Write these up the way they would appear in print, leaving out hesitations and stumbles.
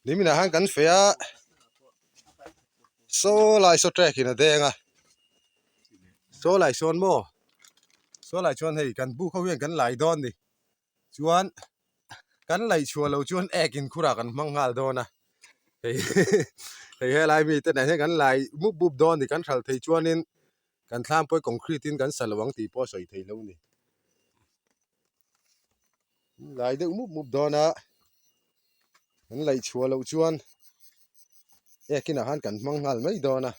nimin a hang kan fea so lai so trek in a denga so lai son mo so lai chuan hei kan bu kho hian kan lai don ni chuan kan lai chua lo chuan ekin khura kan mangal dona hei hei lai mi te na kan lai mup bup don ni kan thal thei chuanin kan thlam poi concrete in kan salawang ti po soi thei lo ni lai de mup dona kan lai chua lo chuan ekin a han kan mangal mai dona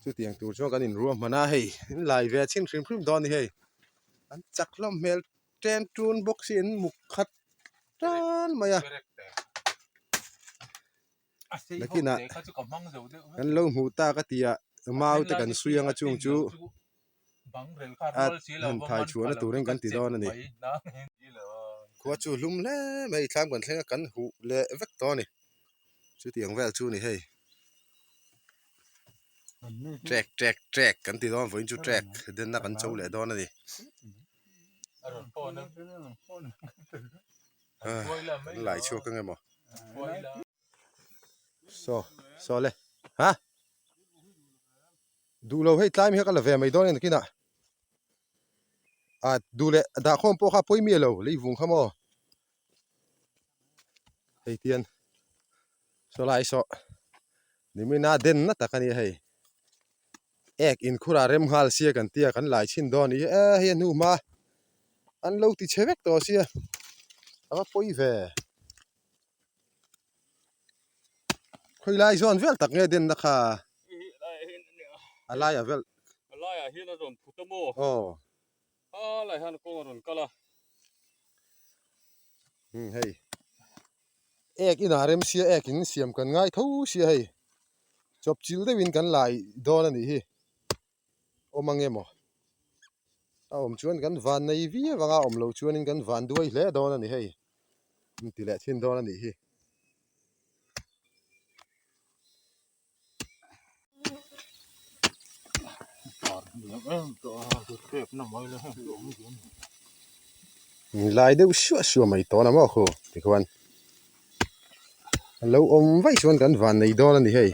chu tiang tur chuan kan in ruam mana hei lai ve chin hrim hrim don ni hei an chaklam mel ten tun box in muk khat tan maya lakina kan lo mu ta ka tia mau te kan suyanga chung chu han thai chuan turin kan ti don ani khua chu hlum le mai thlam kan thlenga kan hu le vek to ni chu tiang vel chu ni hei trek kan ti don voin chu trek den na kan chau le don ani lại chua cái nghe mò so le hả đủ lâu hết time hết cái là về mày đó nên kia nè à đủ lệ đã không po khá poi mía lâu lấy vùng không mò hay tiền so lại so nếu mình na den na ta cái này hay ek in khura rem hal sia kan tia kan lai chin don ni hian nu ma an lo ti chevek to sia ava poi ve khoi lai zon vel tak nge den na kha alai a vel alai a hian a ron phutamo lai han ko ron kala hey ek in rem sia ek in siam kan ngai tho sia hey chop chil de win kan lai don ani hi omang emo a om chuan kan van nei vi wanga om lo chuan in kan van duai hle don ani hei ti le thin don ani hi lai deuh shua mai to na mo kho ti kwan lo om vai chuan kan van nei don ani hei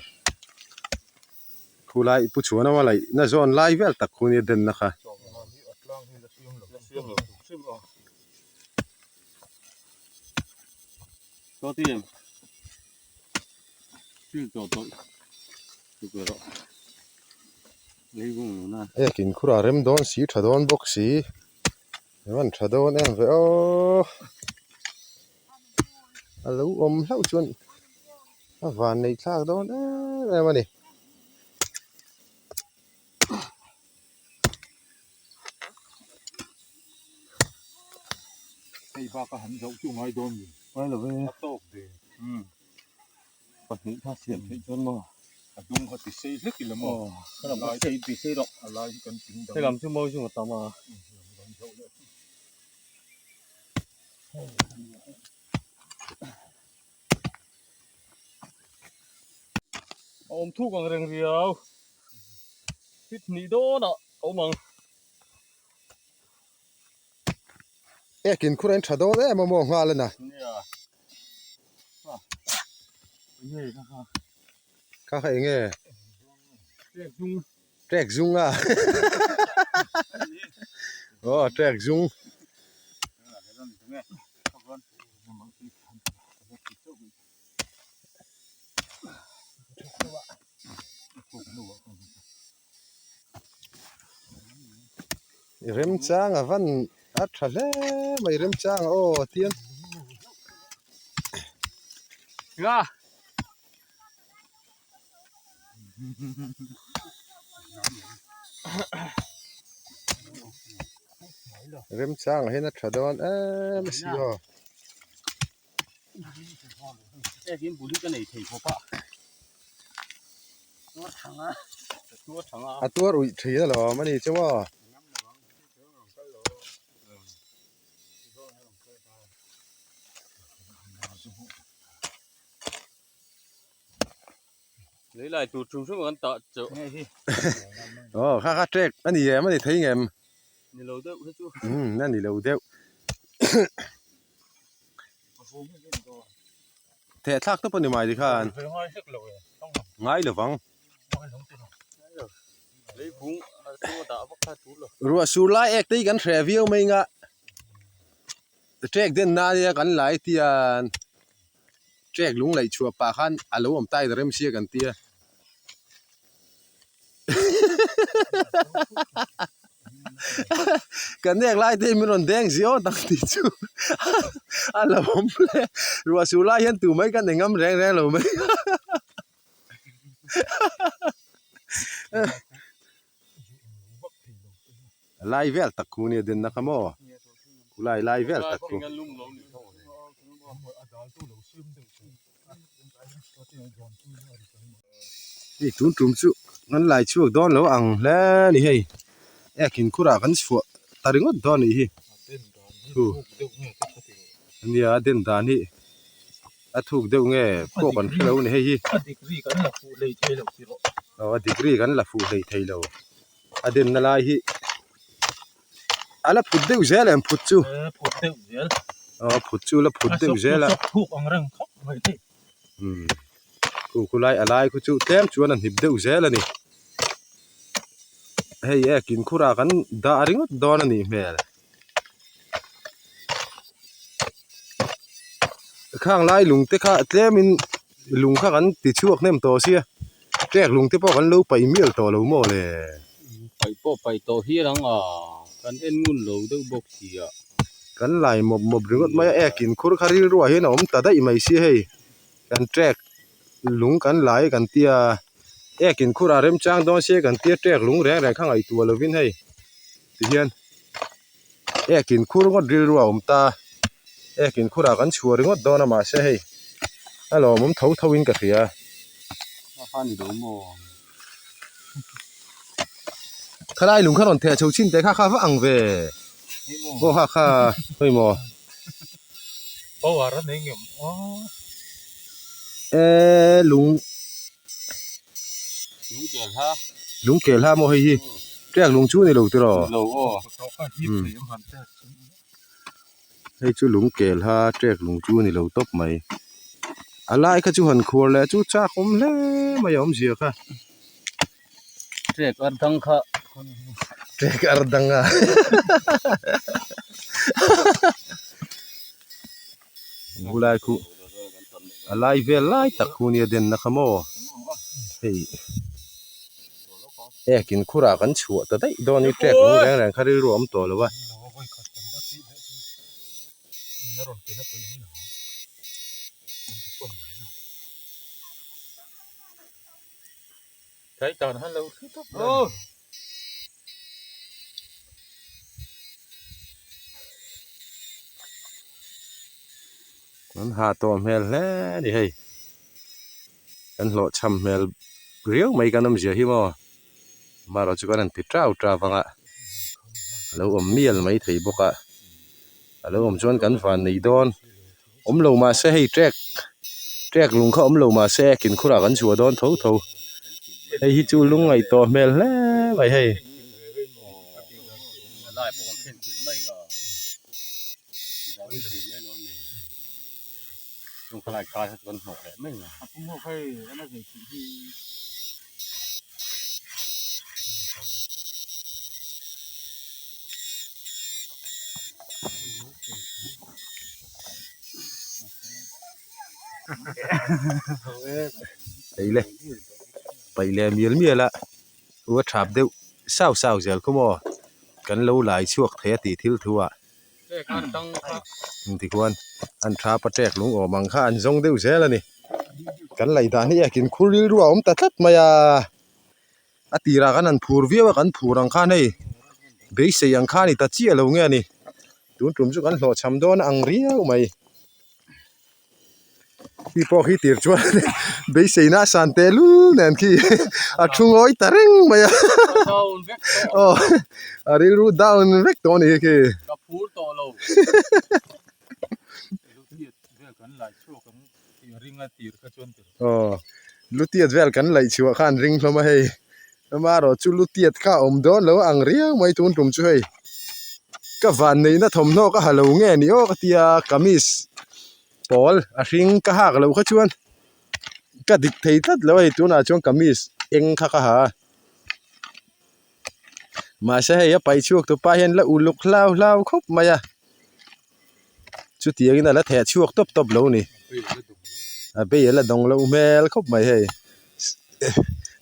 khulai pu chuan ma lai na zon lai vel tak khuni den na kha to tim chil to tu ko ro lấy vùng na ekin khura rem don si thadon box si man thadon em ve o alo om hlau chuan a van nei thak don em ani cái ba cái hắn giống chung ai đôn gì ai là về tốt đi bắt những thác xiên thấy cho mà đúng họ chỉ xây rất là mà cái làm xây thì xây đó lại cần tính cái làm cho môi chung tao mà ôm thu còn rừng riêu hít nỉ đó đó ôm măng ekin khuren thadon em mo ngal na ka khai nge trek zung à trek zung rem chang a van a thale mai rem chang tian ga rem chang hen a thadon ma si ho cái bún cái này thì có pa a tur ui thi na lo mani chawa lấy lại tụt trùng xuống con tọt chỗ kha trek ani em ani thấy em ni lâu đâu hết chú nani lo deu thẻ thác nó bên ngoài thì khan ngay là vắng rồi số lại ek tí gắn review mình ạ trek đến na đi gắn lại thì trek lúng lại chùa pa khan alo om tai rem sia gắn tiaกันเนี่ยไล่ที่มันแดงเสียวตั้งที่จูอะไรผมเลยรัวสุไล่ยันตู่ไม่กันแต่งำแรงเราไม่ไล่เวลตะกูเนี่ยเดินนะครับโม่กูไล่เวลตะกูนี่ตุนตุ่มสุงั้นไล่ช่วงดอนแล้วอังแล้วนี่เฮ้ยแอบกินคุระกันชัวตาริงก็ดอนนี่เฮ้ยนี่อาเดินดานี่อาถูกเดี๋ยวไงพวกกันเราเนี่ยเฮ้ยดีกรีกันละฟูเลยไทยเราอาเดินนั่นไรเฮ้ยอะไรพุดเดี๋ยวเจริญพุดจูพุดจูแล้วพุดเดี๋ยวเจริญถูกอังเริงครับไม่ได้กูไล่อะไรกูจูเต็มชวนนั่นหิบเดี๋ยวเจริญนี่เฮ้ยกินคุระกันดาริงก็ดอนนี่แม่ข้างไล่ลุงเตะข้าเต็มินลุงข้ากันติดช่วงเนี่ยมโตเสียแจกลุงเตะพอกันรู้ไปเมียโตเราโม่เลยไปป้อไปโตเฮียนังกันเอ็นงุ่นเราดูบกเสียกันไล่หมบริงก็ไม่กินคุระคาริรัวเห็นอมแต่ได้ไม่เสียให้กันแจกลุงกันไล่กันเตียกินคุระเริ่มจ้างดอนเสียกันเตียแจกลุงแรงข้างไอตัวเราวินให้ที่เฮียนกินคุระก็ริรัวอมตากินคุระกันชัวร์งดดอนมาเสียให้ฮัลโหลผมทวินกับเสียข้านี่ดูโม่ข้าไล่ลุงข้าหล่นเทะชูชินแต่ข้าฟังเว่โบ้ข้าเฮ้ยโม่เพราะว่ารัฐเองลุงเกล้าโมเฮียเรียกลุงชูนี่ลูกตัวให้ชูลุงเกล้าเรียกลุงชูนี่ลูกตบไหมอะไรข้าชูหันครัวแล้วชูจ้าคมแล้วไม่ยอมเสียค่ะเรียกอันดังค่ะเรียกอันดังอ่ะกูไล่กูอะไรเวลไล่ตะคูนี่เด่นนะครับโมเฮ้ยกินคุระกันชัวแต่ได้โดนนี่แจกลุงแรงข้าได้รวมตัวแล้ววะใช้ตอนฮัลโหลนั้นหาตัวเมลแล้วนี่เฮ้ยกันโหลดชำเมลเรียวไม่กันน้ำเสียหิมอมาเราจะกันนั่นติดตราฟังอ่ะแล้วเมียลไม่ถีบกอ่ะแล้วชวนกันฝันในดอนลงมาเสียให้แจกลุงเขาลงมาเสียกินคุระกันชัวดอนทูไอ้ฮิจูลุงไอ้ตัวเมลแล้วไปให้ลุงขลายกายกันหกแหละไม่เหรอผมบอกให้น่าจะที่ไปเลยเมียละว่าทราบเดียวเศร้าเสียก็มอกันเล่าหลายช่วงเทติทิลทัวที่ควรอันทราบประแจกลุงออกมังค่าอันทรงเดียวเสียแล้วนี่กันไหลตานี่กินคุริรัวตัดมายาตีรากันอันผูรวิวกันผูรังค่านี่เบสยังค่านี่ตัดเชี่ยเราเงี้ยนี่ตุ่มจุกันหล่อชำโดนอังเรียวไหมที่พอขี้ตีจวนเบสน่าสันเตลูนั่นขี้อัดชุ่งอ้อยตาริงมายาโอ้อาริรูดาวน์เวกตัวนี้ขี้กับพูดต่อเราอ๋อลุตีดเวลกันไหลชัวขันริงเข้ามาให้มาเราจุลุตีดข้าอมโดนแล้วอังเรียไม่ตุนตุ่มช่วยก็วันนี้นะทอมนอกก็ฮัลโหลเงี้ยนี่โอ้ก็ที่กามิส ปอลอาริงก็หักเราเขาชวนก็ดิกเทตัดแล้วไอ้ตัวน่ะช่วงกามิสเอ็งข้าก็หามาใช่ให้ไปช่วงตัวป้าเห็นแล้วอุลุกเล่าครบมาอ่ะชุดเตียงนั่นแล้วแถช่วงตบแล้วนี่ไปเห็นแล้วดงแล้วแม่แล้วครบมาให้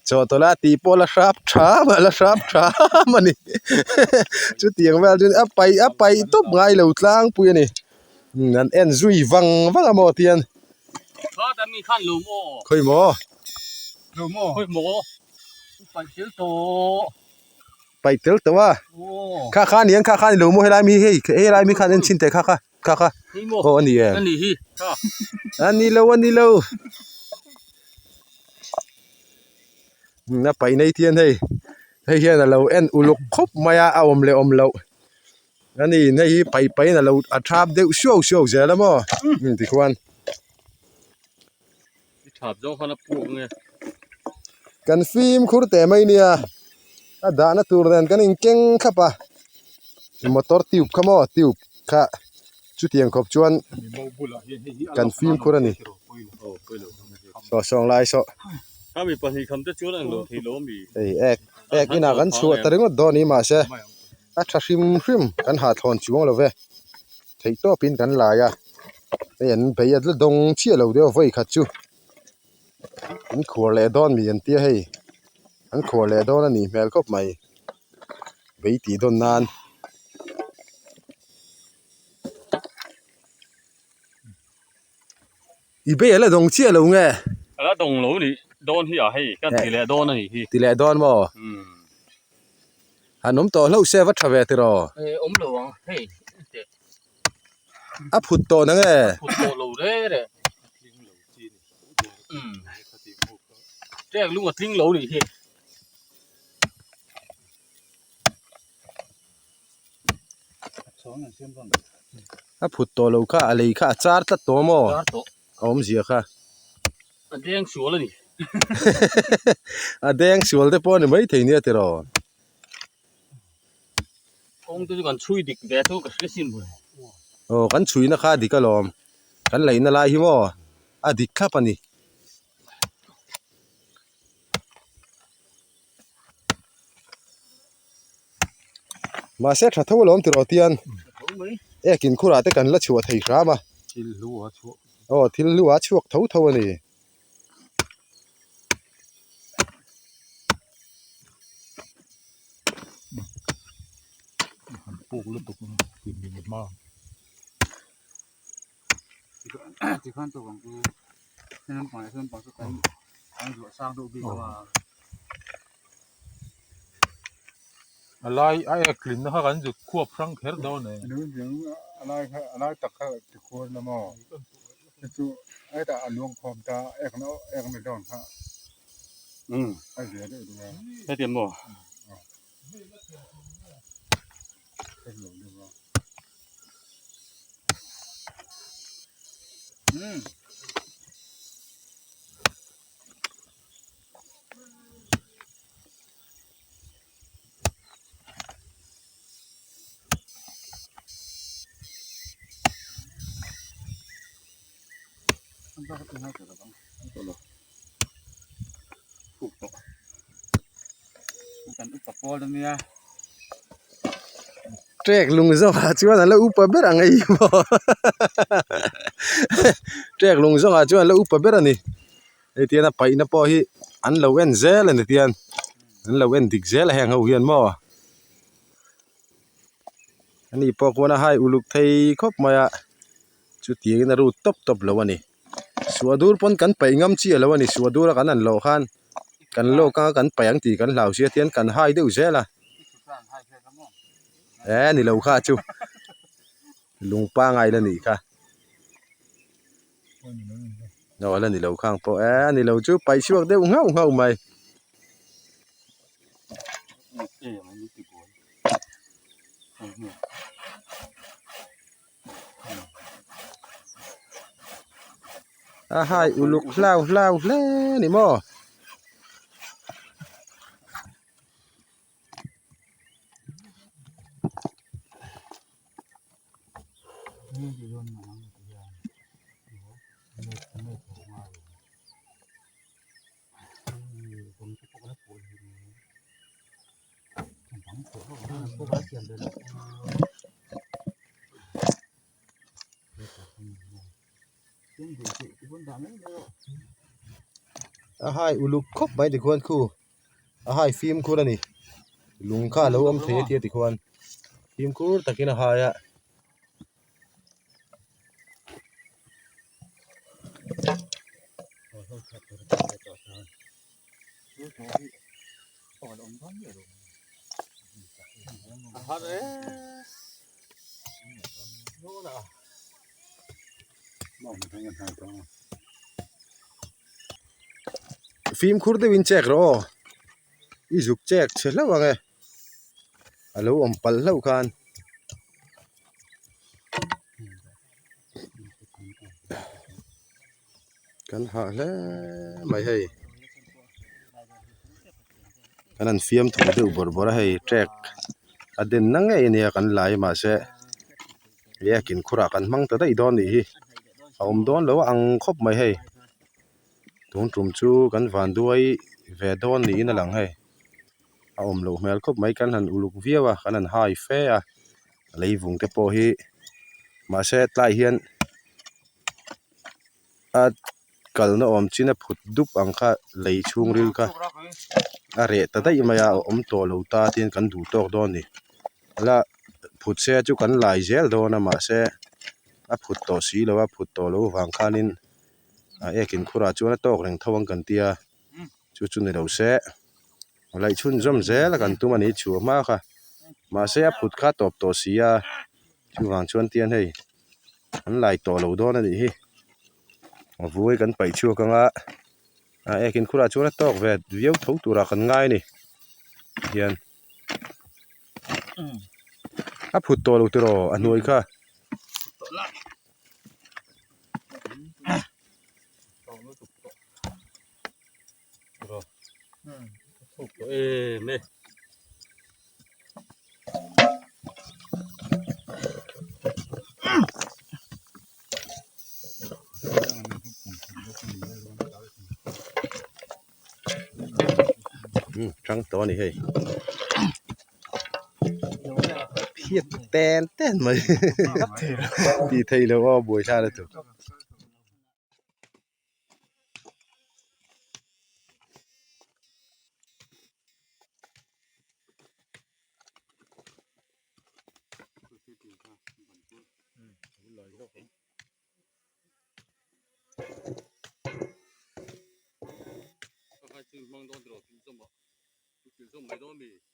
จอตัวละตีโปละครับช้ามาละครับช้ามานี่ชุดเตียงแม่จนอัพไปตบไงเหล่าทางปุยนี่นั่นเอ็นซุยวังอะหมอเตียนเขาแต่มีขั้นลูโม่ค่อยหมอเฮ้ยโม่ไปเสียโตไปเตลตัวโอ้ข้านี่ยังข้านี่รู้มั้ยให้ไรมีเฮ้ยไรมีข้านี่ชินแต่ข้าโอ้อันนี้อันนี้ฮิอันนี้เราน่าไปในเทียนให้เฮียน่ะเราเอ็นอุลุกครบมายาเอาอมเราอันนี้ในไปน่ะเราอัฐาบเดี๋ยวชัวเจแล้วมั้งที่ควรถาบจ้องเขาละปลูกไงกันฟิล์มคุรแต่ไม่เนี่ยดานะตัวเรนกันอิงเก่งครับป่ะมอเตอร์ติวขโมยติวค่ะจุดยังขบชวนกันฟิล์มคุรนี่สองลายถ้ามีปัญหาคำจะช่วยนั่งโหลที่โหลมีเอกนี่นากันชัวแต่เรื่องดอนนี่มาเช่ถ้าชิมกันหาทอนช่วงเราเว้ยที่ตัวปินกันลายอ่ะเห็นไปยัดดงเชี่ยเราเดียวไว้ขัดจูอันขวดเลดอนมีอันเตี้ยให้อันขวดเลดอนนี่แมลก็ไม่ไปตีโดนนานอีเบ้แล้วดงเชี่ยเราไงแล้วดงโหลนี่โดนที่อยากให้กันตีแลโดนนี่ที่ตีแลดอนบ่อันน้ำต่อเราเสียวัดทวีติรอหลวงเฮ้ยพุทโตนั่งพุทโตโหลเด้แจ้งลุงว่าทิ้งโหลนี่ที่พุทโตเราค่ะอะไรค่ะจาร์ตัดตัวมั้งเอาไม่เสียค่ะแดงชัวร์เลยนี่แดงชัวร์แต่ปอนไม่ถึงเนี่ยติรอคงจะกันช่วยดิกแดดทุกข์สินบ่โอ้กันช่วยนะคะดิกะลอมกันไหลน่ะลายหิมอดิกค่ะปะนี่มาเสร็จถ้าทั่วล้อมติรอเตียนกินคู่ราแต่กันละชัวไทยครับมาทิลลัวชัวโอ้ทิลลัวชัวเท่านี่ปลูกแล้วตกกินมีมากที่ขั้นตัวของกูให้น้ำปล่อยเพิ่มปล่อยสักครั้งเอาหัวสร้างดูดีกว่าอะไรไอ้กลิ่นนะครับกันจะควบครั้งแค่เดียวเนี่ยดูอย่างอะไรตักข้าวตะโกนละมั้งจู่ไอ้ตาลวงคอมตาไม่โดนค่ะไอ้เดี๋ยวดูว่าได้เตรียมบ่เป็นหลงดูว่ามันก็เป็นอะไรกันบ้างถูกต้องกันอุปกรณ์เนี่ยเจ๊กลุงส่งหาชวนแล้วอุปเบรังไงบ่เจ๊กลุงส่งหาชวนแล้วอุปเบรังนี่ไอ้เตียนไปนะพอฮีอันเราเว้นเซลนี่เตียนอันเราเว้นดิกเซลแหงเอาเฮียนบ่อันนี้พอคนให้อุลุกไทยครบมาจุดที่น่ารู้ตบแล้ววันนี้สัวดูร์ปนกันไปงำเชี่ยแล้ววันนี้สัวดูร์กันนั่นโลขันกันโลกันไปยังตีกันเหล่าเสียเตียนกันให้เดี๋ยวเซล่ะนี่เราข้าจูลุงป้าไงแล้วนี่ค่ะเราแล้วนี่เราข้างพอนี่เราจูไปช่วงเดียวเงาไหมให้อุลุกเล่านี่มั้ง hai uluk khop mai ti khuan khu hai phim khu la ni lung kha lo om the ti ti khuan phim khu takin hai a phim khur de win check ro i zuk check chelo wange alo om pal lo khan kan ha le mai hei kanan fiam thu de bor bor hei track aden nang e nia kan lai ma se yakin khura kan mang ta dai don ni hi om don lo ang khop mai hei tung trum chu kan van duai ve don ni na lang hei a om lo mel khop mai kan han uluk viawa kan han hai fe a leivung te po hi ma se tlai hian a kalna om china phut dup ang kha lei chung ril kha a re ta dai maya om to lo ta tin kan du tok don ni la phut se chu kan lai zel do na ma se a phut to si lo a phut to lo wang khanin a ekin khura chu na tok reng thawang kan tia chu chu ni lo se lai chun zom zel kan tu mani chu ma kha ma se a phut kha top to si a chu wang chuan tian hei an lai to lo do na ni hi a vui kan pai chu kanga a ekin khura chu na tok ve viau tho tura kan ngai ni hian a phut to lo tiro a nuai kha mê trắng to ni hei thiệt ten ten mày đi thấy là buổi xa là tụi mang đón được, chúng tôi mà, chúng tôi mấy đón mì.